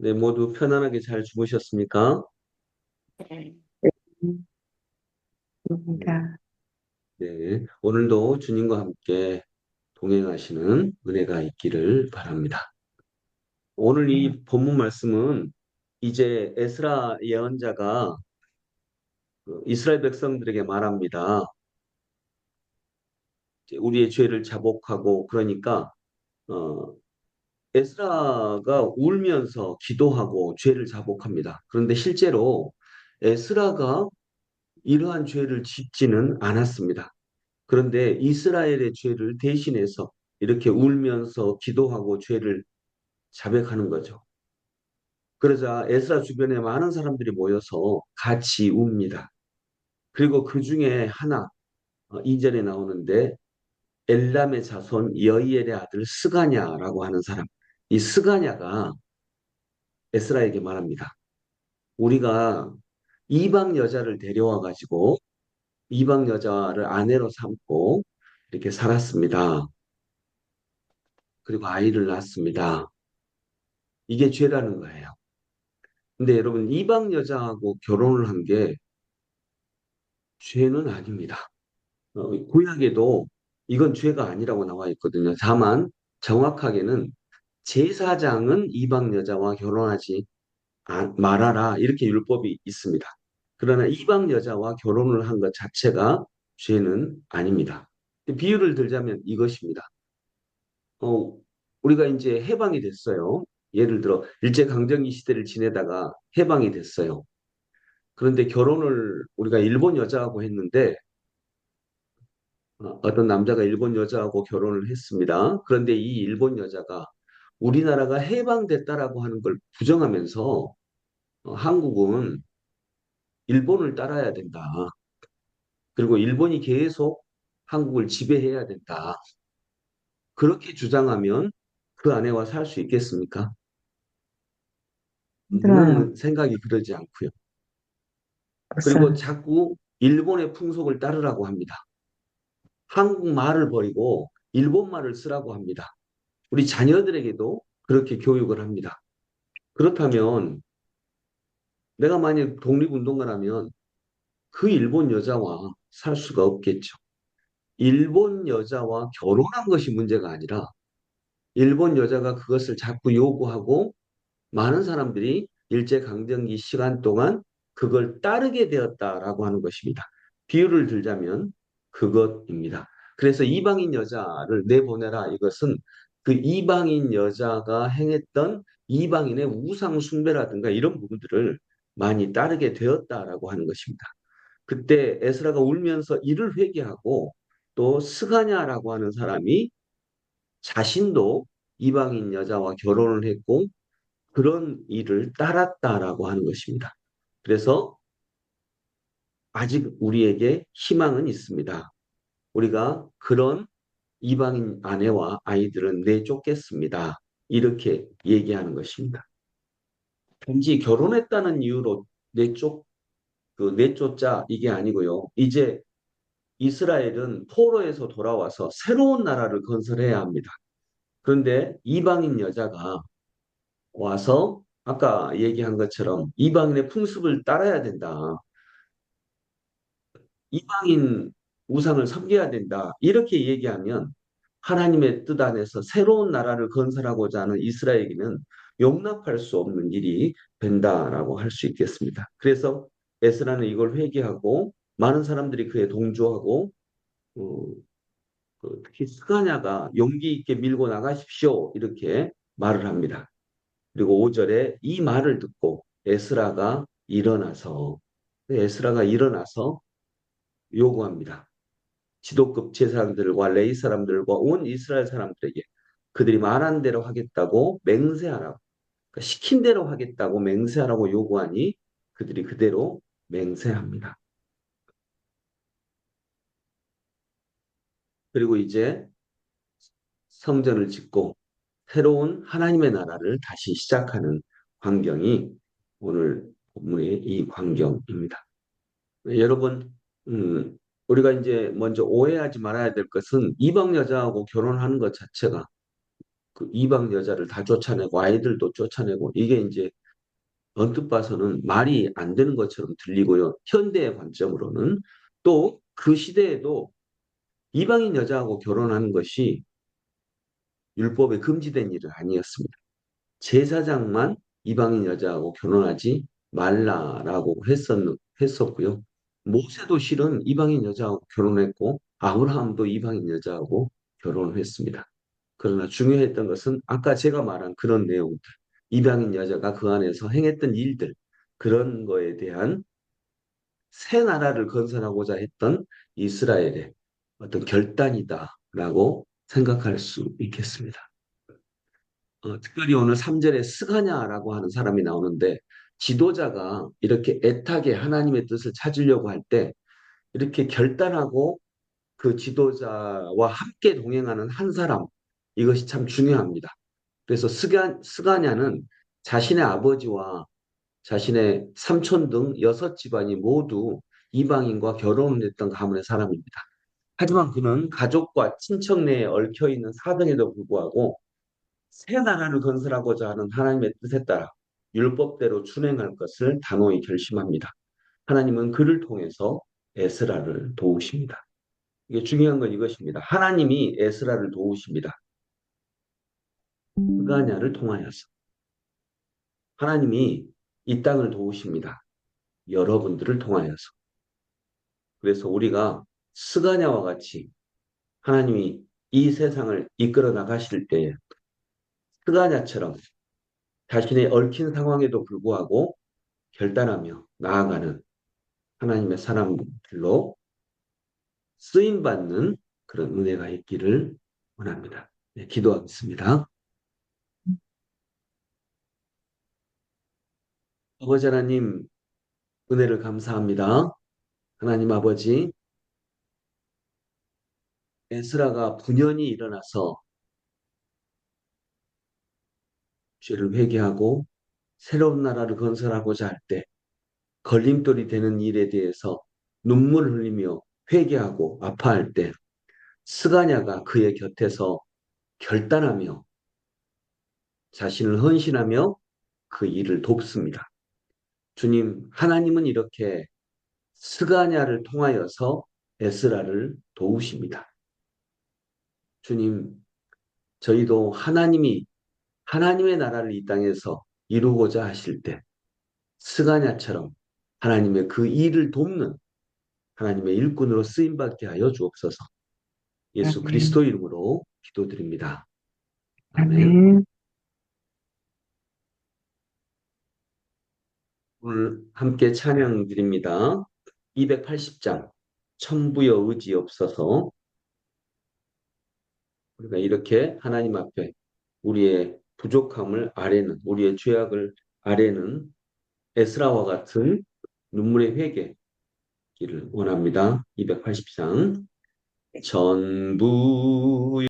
네, 모두 편안하게 잘 주무셨습니까? 네, 네, 맞습니다. 네. 오늘도 주님과 함께 동행하시는 은혜가 있기를 바랍니다. 오늘 네, 이 본문 말씀은 이제 에스라 예언자가 그 이스라엘 백성들에게 말합니다. 이제 우리의 죄를 자복하고 그러니까 어, 에스라가 울면서 기도하고 죄를 자복합니다. 그런데 실제로 에스라가 이러한 죄를 짓지는 않았습니다. 그런데 이스라엘의 죄를 대신해서 이렇게 울면서 기도하고 죄를 자백하는 거죠. 그러자 에스라 주변에 많은 사람들이 모여서 같이 웁니다. 그리고 그 중에 하나, 2절에 나오는데 엘람의 자손 여이엘의 아들 스가냐라고 하는 사람. 이 스가냐가 에스라에게 말합니다. 우리가 이방 여자를 데려와 가지고 이방 여자를 아내로 삼고 이렇게 살았습니다. 그리고 아이를 낳았습니다. 이게 죄라는 거예요. 근데 여러분, 이방 여자하고 결혼을 한 게 죄는 아닙니다. 구약에도 이건 죄가 아니라고 나와 있거든요. 다만 정확하게는 제사장은 이방 여자와 결혼하지 말아라 이렇게 율법이 있습니다. 그러나 이방 여자와 결혼을 한 것 자체가 죄는 아닙니다. 비유를 들자면 이것입니다. 어, 우리가 이제 해방이 됐어요. 예를 들어 일제강점기 시대를 지내다가 해방이 됐어요. 그런데 결혼을 우리가 일본 여자하고 했는데 어떤 남자가 일본 여자하고 결혼을 했습니다. 그런데 이 일본 여자가 우리나라가 해방됐다라고 하는 걸 부정하면서 한국은 일본을 따라야 된다. 그리고 일본이 계속 한국을 지배해야 된다. 그렇게 주장하면 그 아내와 살 수 있겠습니까? 힘들어요. 저는 생각이 그러지 않고요. 그리고 불쌍. 자꾸 일본의 풍속을 따르라고 합니다. 한국말을 버리고 일본말을 쓰라고 합니다. 우리 자녀들에게도 그렇게 교육을 합니다. 그렇다면 내가 만약 독립운동가라면 그 일본 여자와 살 수가 없겠죠. 일본 여자와 결혼한 것이 문제가 아니라 일본 여자가 그것을 자꾸 요구하고 많은 사람들이 일제강점기 시간 동안 그걸 따르게 되었다라고 하는 것입니다. 비유를 들자면 그것입니다. 그래서 이방인 여자를 내보내라 이것은 그 이방인 여자가 행했던 이방인의 우상 숭배라든가 이런 부분들을 많이 따르게 되었다라고 하는 것입니다. 그때 에스라가 울면서 이를 회개하고 또 스가냐라고 하는 사람이 자신도 이방인 여자와 결혼을 했고 그런 일을 따랐다라고 하는 것입니다. 그래서 아직 우리에게 희망은 있습니다. 우리가 그런 이방인 아내와 아이들은 내쫓겠습니다. 이렇게 얘기하는 것입니다. 단지 결혼했다는 이유로 내쫓자 이게 아니고요. 이제 이스라엘은 포로에서 돌아와서 새로운 나라를 건설해야 합니다. 그런데 이방인 여자가 와서 아까 얘기한 것처럼 이방인의 풍습을 따라야 된다. 이방인 우상을 섬겨야 된다. 이렇게 얘기하면 하나님의 뜻 안에서 새로운 나라를 건설하고자 하는 이스라엘에게는 용납할 수 없는 일이 된다라고 할 수 있겠습니다. 그래서 에스라는 이걸 회개하고 많은 사람들이 그에 동조하고 어, 특히 스가냐가 용기 있게 밀고 나가십시오. 이렇게 말을 합니다. 그리고 5절에 이 말을 듣고 에스라가 일어나서 요구합니다. 지도급 제사장들과 레위 사람들과 온 이스라엘 사람들에게 그들이 말한 대로 하겠다고 맹세하라고, 그러니까 시킨 대로 하겠다고 맹세하라고 요구하니 그들이 그대로 맹세합니다. 그리고 이제 성전을 짓고 새로운 하나님의 나라를 다시 시작하는 광경이 오늘 본문의 이 광경입니다. 여러분, 우리가 이제 먼저 오해하지 말아야 될 것은 이방 여자하고 결혼하는 것 자체가 그 이방 여자를 다 쫓아내고 아이들도 쫓아내고 이게 이제 언뜻 봐서는 말이 안 되는 것처럼 들리고요. 현대의 관점으로는 또 그 시대에도 이방인 여자하고 결혼하는 것이 율법에 금지된 일은 아니었습니다. 제사장만 이방인 여자하고 결혼하지 말라라고 했었고요. 모세도 실은 이방인 여자하고 결혼했고 아브라함도 이방인 여자하고 결혼을 했습니다. 그러나 중요했던 것은 아까 제가 말한 그런 내용들, 이방인 여자가 그 안에서 행했던 일들, 그런 거에 대한 새 나라를 건설하고자 했던 이스라엘의 어떤 결단이다라고 생각할 수 있겠습니다. 특별히 오늘 3절에 스가냐라고 하는 사람이 나오는데 지도자가 이렇게 애타게 하나님의 뜻을 찾으려고 할 때 이렇게 결단하고 그 지도자와 함께 동행하는 한 사람 이것이 참 중요합니다. 그래서 스가냐는 자신의 아버지와 자신의 삼촌 등 6집안이 모두 이방인과 결혼을 했던 가문의 사람입니다. 하지만 그는 가족과 친척 내에 얽혀 있는 사정에도 불구하고 새 나라를 건설하고자 하는 하나님의 뜻에 따라 율법대로 준행할 것을 단호히 결심합니다. 하나님은 그를 통해서 에스라를 도우십니다. 이게 중요한 건 이것입니다. 하나님이 에스라를 도우십니다. 스가냐를 통하여서. 하나님이 이 땅을 도우십니다. 여러분들을 통하여서. 그래서 우리가 스가냐와 같이 하나님이 이 세상을 이끌어 나가실 때에 스가냐처럼 자신의 얽힌 상황에도 불구하고 결단하며 나아가는 하나님의 사람들로 쓰임받는 그런 은혜가 있기를 원합니다. 네, 기도하겠습니다. 아버지 하나님, 은혜를 감사합니다. 하나님 아버지, 에스라가 분연히 일어나서 죄를 회개하고 새로운 나라를 건설하고자 할 때 걸림돌이 되는 일에 대해서 눈물을 흘리며 회개하고 아파할 때 스가냐가 그의 곁에서 결단하며 자신을 헌신하며 그 일을 돕습니다. 주님, 하나님은 이렇게 스가냐를 통하여서 에스라를 도우십니다. 주님, 저희도 하나님이 하나님의 나라를 이 땅에서 이루고자 하실 때 스가냐처럼 하나님의 그 일을 돕는 하나님의 일꾼으로 쓰임받게 하여 주옵소서. 예수 아멘. 그리스도 이름으로 기도드립니다. 아멘. 아멘. 오늘 함께 찬양 드립니다. 280장 천부여 의지없어서 우리가 이렇게 하나님 앞에 우리의 부족함을 아뢰는 우리의 죄악을 아뢰는 에스라와 같은 눈물의 회개기를 원합니다. 280장 전부